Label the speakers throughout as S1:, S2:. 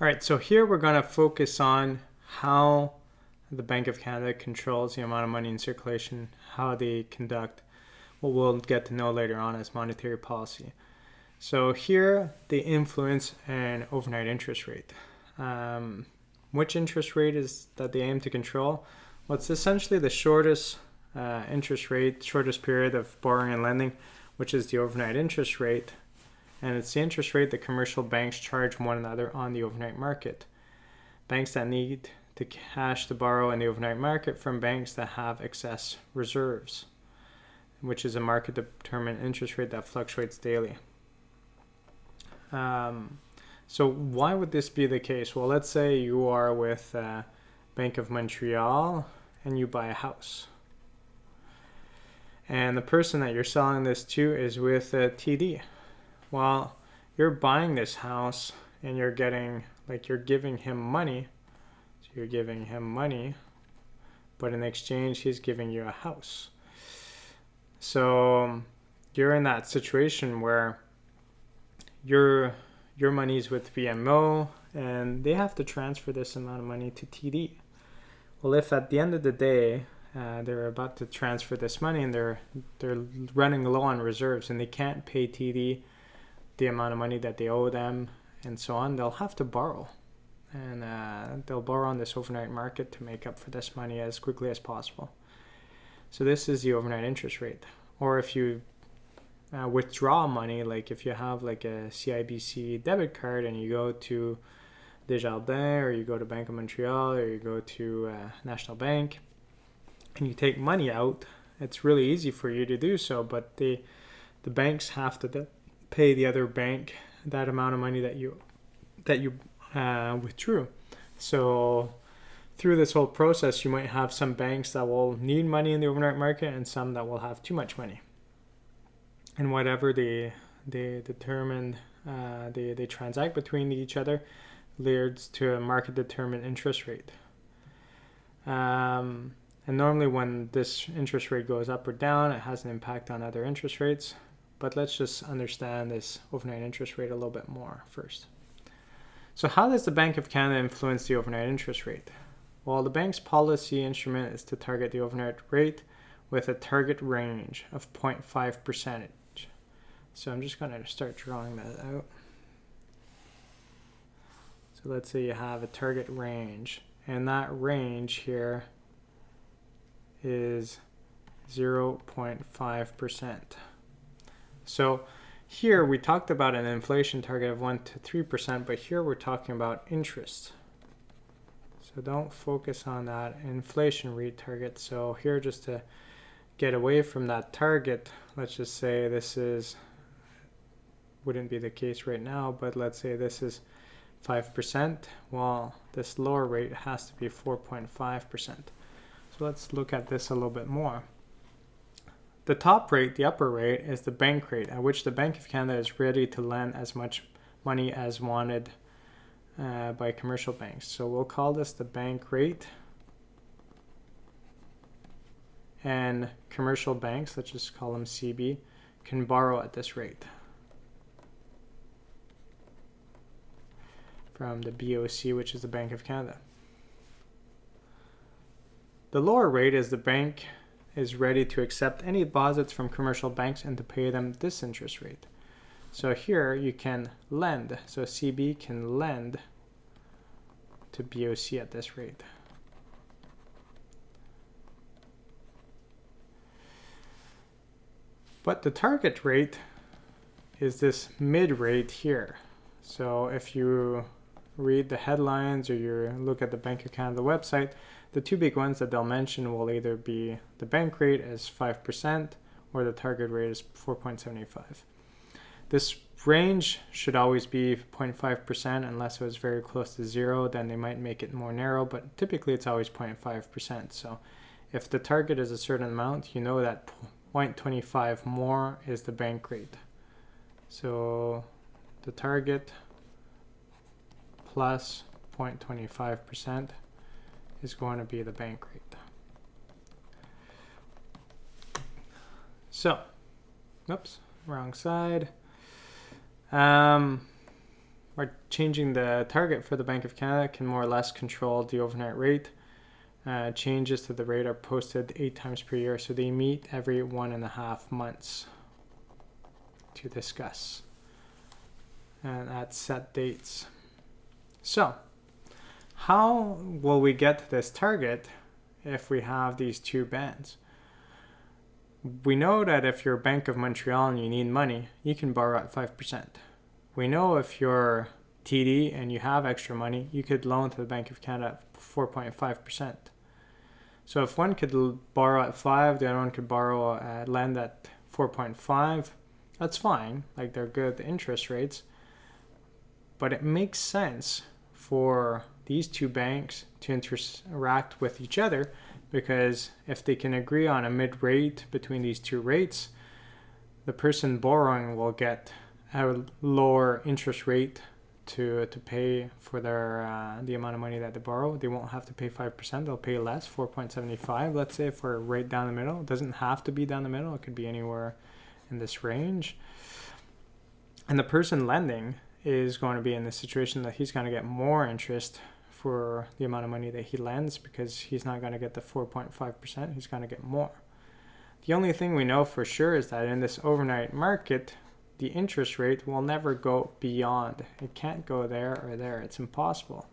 S1: All right, so here we're going to focus on how the Bank of Canada controls the amount of money in circulation, how they conduct what we'll get to know later on as monetary policy. So here they influence an overnight interest rate. Which interest rate is that they aim to control? Well, it's essentially the shortest interest rate, shortest period of borrowing and lending, which is the overnight interest rate. And it's the interest rate that commercial banks charge one another on the overnight market. Banks that need the cash to borrow in the overnight market from banks that have excess reserves, which is a market determined interest rate that fluctuates daily. So why would this be the case? Well, let's say you are with Bank of Montreal and you buy a house. And the person that you're selling this to is with TD. Well, you're buying this house and you're giving him money. So you're giving him money, but in exchange, he's giving you a house. So you're in that situation where your money's with BMO and they have to transfer this amount of money to TD. Well, if at the end of the day, they're about to transfer this money and they're running low on reserves and they can't pay TD the amount of money that they owe them and so on, they'll have to borrow. And they'll borrow on this overnight market to make up for this money as quickly as possible. So this is the overnight interest rate. Or if you withdraw money, like if you have like a CIBC debit card and you go to Desjardins or you go to Bank of Montreal or you go to National Bank and you take money out, it's really easy for you to do so, but the banks have to pay the other bank that amount of money that you withdrew. So through this whole process, you might have some banks that will need money in the overnight market and some that will have too much money. And whatever they determine, they transact between each other leads to a market determined interest rate. And normally when this interest rate goes up or down, it has an impact on other interest rates. But let's just understand this overnight interest rate a little bit more first. So how does the Bank of Canada influence the overnight interest rate? Well, the bank's policy instrument is to target the overnight rate with a target range of 0.5%. So I'm just going to start drawing that out. So let's say you have a target range, and that range here is 0.5%. So here we talked about an inflation target of 1 to 3%, but here we're talking about interest. So don't focus on that inflation rate target. So here, just to get away from that target, let's just say this wouldn't be the case right now, but let's say this is 5%. Well, this lower rate has to be 4.5%. So let's look at this a little bit more. The top rate, the upper rate, is the bank rate at which the Bank of Canada is ready to lend as much money as wanted by commercial banks. So we'll call this the bank rate. And commercial banks, let's just call them CB, can borrow at this rate from the BOC, which is the Bank of Canada. The lower rate is the bank is ready to accept any deposits from commercial banks and to pay them this interest rate. So here you can lend. So CB can lend to BOC at this rate. But the target rate is this mid rate here. So if you read the headlines or you look at the Bank of Canada website, the two big ones that they'll mention will either be the bank rate as 5% or the target rate is 4.75. This range should always be 0.5% unless it was very close to zero, then they might make it more narrow, but typically it's always 0.5%. So if the target is a certain amount, you know that 0.25 more is the bank rate. So the target plus 0.25% is going to be the bank rate. So, oops, wrong side. by changing the target for the Bank of Canada can more or less control the overnight rate. Changes to the rate are posted 8 times per year, so they meet every 1.5 months to discuss and at set dates. So, how will we get to this target if we have these two bands? We know that if you're Bank of Montreal and you need money, you can borrow at 5%. We know if you're TD and you have extra money, you could loan to the Bank of Canada at 4.5%. So if one could borrow at 5, the other one could lend at 4.5, that's fine. Like, they're good interest rates. But it makes sense for these two banks to interact with each other, because if they can agree on a mid-rate between these two rates, the person borrowing will get a lower interest rate to pay for their the amount of money that they borrow. They won't have to pay 5%, they'll pay less, 4.75, let's say, for right down the middle. It doesn't have to be down the middle, it could be anywhere in this range. And the person lending is going to be in the situation that he's going to get more interest for the amount of money that he lends, because he's not going to get the 4.5%, he's going to get more. The only thing we know for sure is that in this overnight market, the interest rate will never go beyond. It can't go there or there. It's impossible,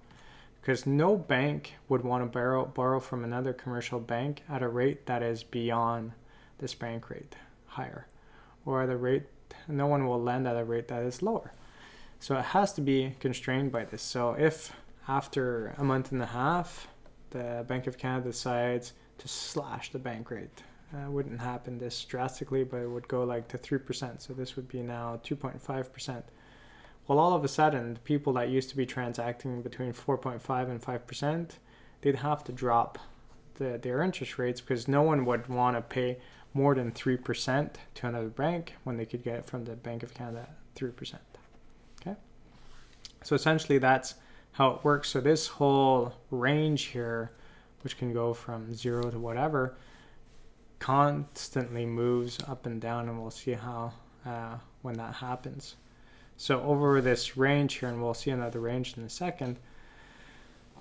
S1: because no bank would want to borrow from another commercial bank at a rate that is beyond this bank rate, higher, or the rate. No one will lend at a rate that is lower. So it has to be constrained by this. So if after a month and a half, the Bank of Canada decides to slash the bank rate, wouldn't happen this drastically, but it would go like to 3%. So this would be now 2.5%. Well, all of a sudden, the people that used to be transacting between 4.5 and 5%, they'd have to drop their interest rates, because no one would want to pay more than 3% to another bank when they could get it from the Bank of Canada at 3%. Okay? So essentially that's how it works. So this whole range here, which can go from 0 to whatever, constantly moves up and down, and we'll see how when that happens. So over this range here, and we'll see another range in a second,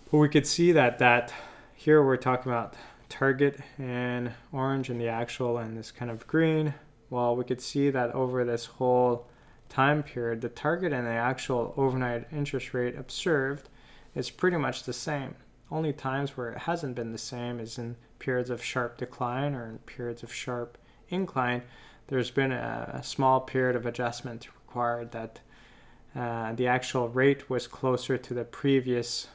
S1: but we could see that here we're talking about target in orange and the actual in this kind of green. Well, we could see that over this whole time period, the target and the actual overnight interest rate observed is pretty much the same. Only times where it hasn't been the same is in periods of sharp decline or in periods of sharp incline. There's been a small period of adjustment required that the actual rate was closer to the previous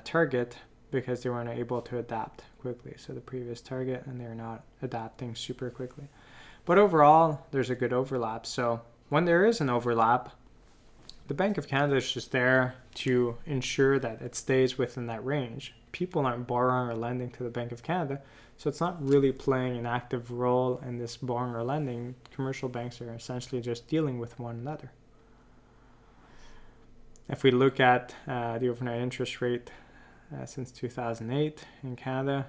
S1: target, because they weren't able to adapt quickly. So the previous target, and they're not adapting super quickly. But overall, there's a good overlap. So when there is an overlap, the Bank of Canada is just there to ensure that it stays within that range. People aren't borrowing or lending to the Bank of Canada, so it's not really playing an active role in this borrowing or lending. Commercial banks are essentially just dealing with one another. If we look at the overnight interest rate since 2008 in Canada,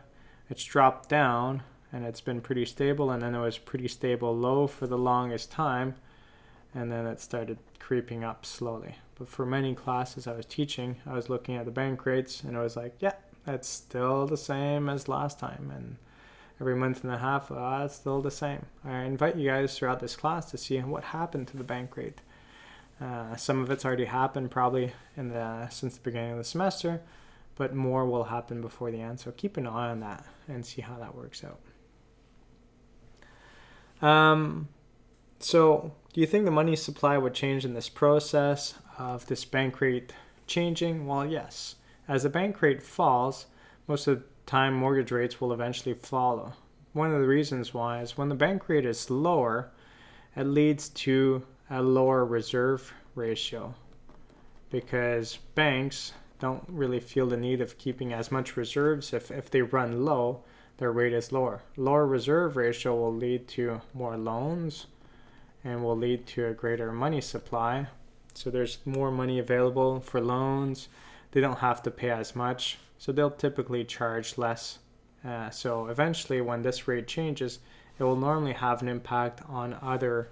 S1: it's dropped down and it's been pretty stable, and then it was pretty stable low for the longest time, and then it started creeping up slowly. But for many classes I was teaching, I was looking at the bank rates and I was like, yeah, that's still the same as last time. And every month and a half, it's still the same. I invite you guys throughout this class to see what happened to the bank rate. Some of it's already happened probably since the beginning of the semester, but more will happen before the end. So keep an eye on that and see how that works out. So do you think the money supply would change in this process of this bank rate changing? Well, yes. As the bank rate falls, most of the time mortgage rates will eventually follow. One of the reasons why is when the bank rate is lower, it leads to a lower reserve ratio, because banks don't really feel the need of keeping as much reserves. If they run low, their rate is lower. Lower reserve ratio will lead to more loans and will lead to a greater money supply. So there's more money available for loans. They don't have to pay as much, so they'll typically charge less. So eventually when this rate changes, it will normally have an impact on other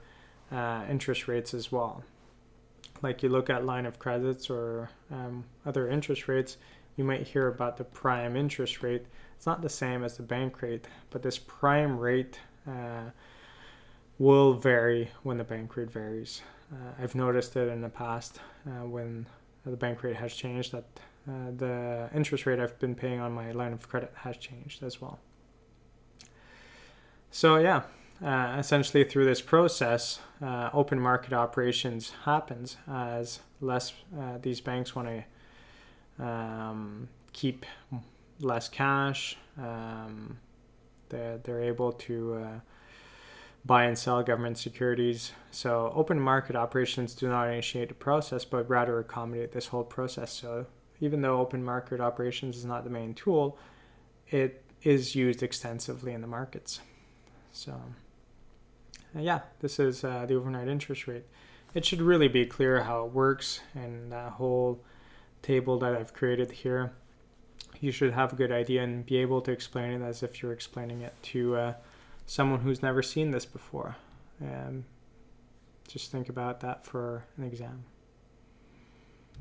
S1: interest rates as well. like you look at line of credits or other interest rates, you might hear about the prime interest rate. It's not the same as the bank rate, but this prime rate will vary when the bank rate varies. I've noticed it in the past when the bank rate has changed, that the interest rate I've been paying on my line of credit has changed as well. So yeah, essentially through this process, open market operations happens as less these banks want to keep less cash. They're able to buy and sell government securities. So open market operations do not initiate the process, but rather accommodate this whole process. So even though open market operations is not the main tool, it is used extensively in the markets. So yeah, this is the overnight interest rate. It should really be clear how it works, and that whole table that I've created here, you should have a good idea and be able to explain it as if you're explaining it to someone who's never seen this before. Just think about that for an exam.